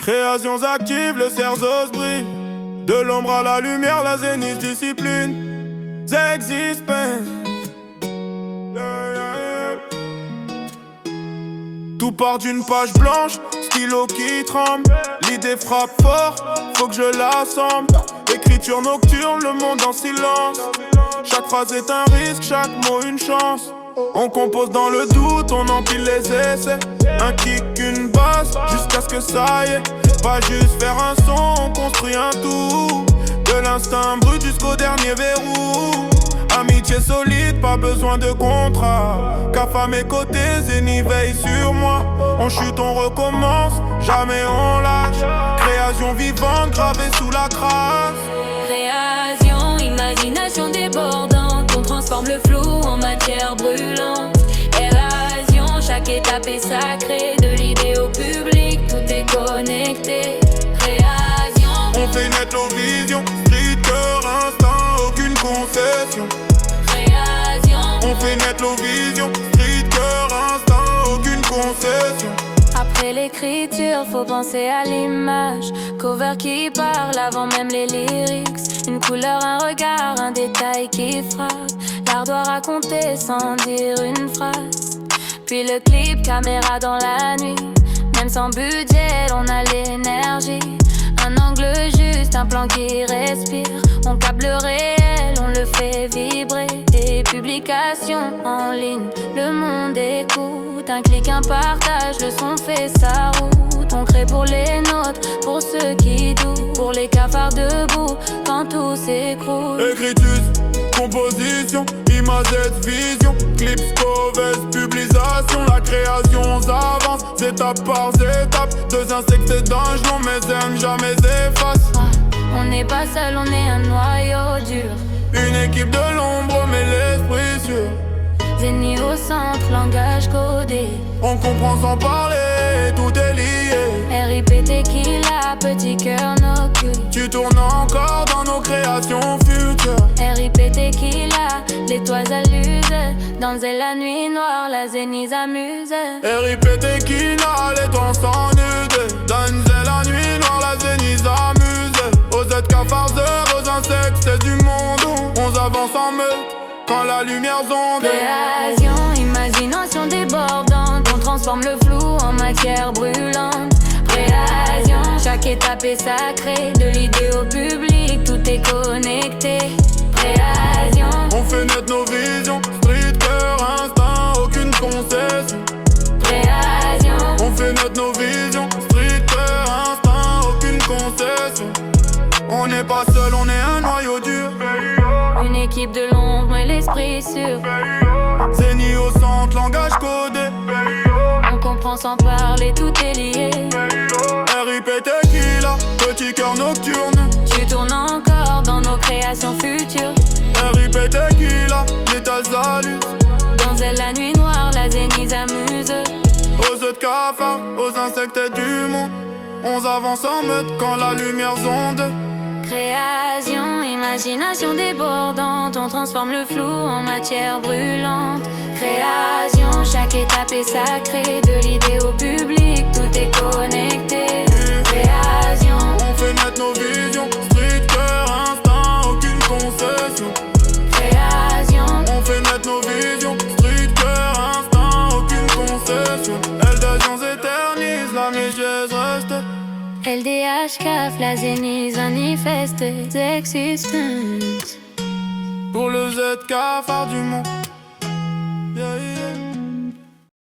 Créations actives, le cerveau brille. De l'ombre à la lumière, la zénith discipline. Existence. Tout part d'une page blanche, stylo qui tremble. L'idée frappe fort, faut que je l'assemble. Écriture nocturne, le monde en silence. Chaque phrase est un risque, chaque mot une chance. On compose dans le doute, on empile les essais. Un kick, une basse, jusqu'à ce que ça y est. Pas juste faire un son, on construit un tout. De l'instinct brut jusqu'au dernier verrou. Amitié solide, pas besoin de contrat. CAF à mes côtés, Zéni veille sur moi. On chute, on recommence, jamais on lâche. Création vivante, gravée sous la crasse. Création, imagination débordante. On transforme le flou en matière brûlante. Évasion, chaque étape est sacrée. De l'idée au public, tout est connecté. Création, on fait naître nos visions. Street, cœur, instinct, aucune concession. On fait naître nos visions, street, cœur, instinct, aucune concession. Après l'écriture, faut penser à l'image. Cover qui parle avant même les lyrics. Une couleur, un regard, un détail qui frappe. L'art doit raconter sans dire une phrase. Puis le clip, caméra dans la nuit. Même sans budget, on a l'énergie. Un angle juste, un plan qui respire. On capte le réel, on le fait vibrer. Des publications en ligne, le monde écoute. Un clic, un partage, le son fait sa route. On crée pour les nôtres, pour ceux qui doutent. Pour les cafards debout, quand tout s'écroule. Écritus, composition, image, vision. Clips, mauvaise publication. La création s'avance, étape par étape. Deux insectes d'un genou, mais aime jamais efface. On n'est pas seul, on est un noyau dur. Une équipe de l'ombre, mais l'esprit sûr. Zéni au centre, langage codé. On comprend sans parler, tout est lié. RIP Tequila, petit cœur nocturne. Tu tournes encore dans nos créations futures. RIP Tequila, les toits allusent. Dans la nuit noire, la Zéni s'amuse. RIP Tequila, les temps s'ennudent. Dans la nuit noire, la Zéni s'amuse. Aux Z cafardeurs, aux insectes, c'est du monde. On avance en meute, quand la lumière zonde. Création, imagination débordante. On transforme le flou en matière brûlante. Création, chaque étape est sacrée. De l'idée au public, tout est connecté. Création, on fait naître nos visions. Street, cœur, instinct, aucune concession. Création, on fait naître nos visions. Street, cœur, instinct, aucune concession. On n'est pas seul, on est un noyau dur. Une équipe de l'ombre et l'esprit sûr. Zéni au centre, langage codé. On comprend sans parler, tout est lié. RIP Tequila, petit cœur nocturne. Tu tournes encore dans nos créations futures. RIP Tequila, l'étal salut. Dans la nuit noire, la Zéni s'amuse. Aux œufs de cafard, aux insectes du monde. On avance en meute quand la lumière zonde. Création, imagination débordante. On transforme le flou en matière brûlante. Création, chaque étape est sacrée. De l'idée au public, tout est connecté. Création, on fait naître nos visions. Street, cœur, instinct, aucune concession. Création, on fait naître nos visions. Street, cœur, instinct, aucune concession. Eldations éternise, la mégèse reste. LDH, CAF, la Zéni manifeste existence. Pour le Z cafard du monde.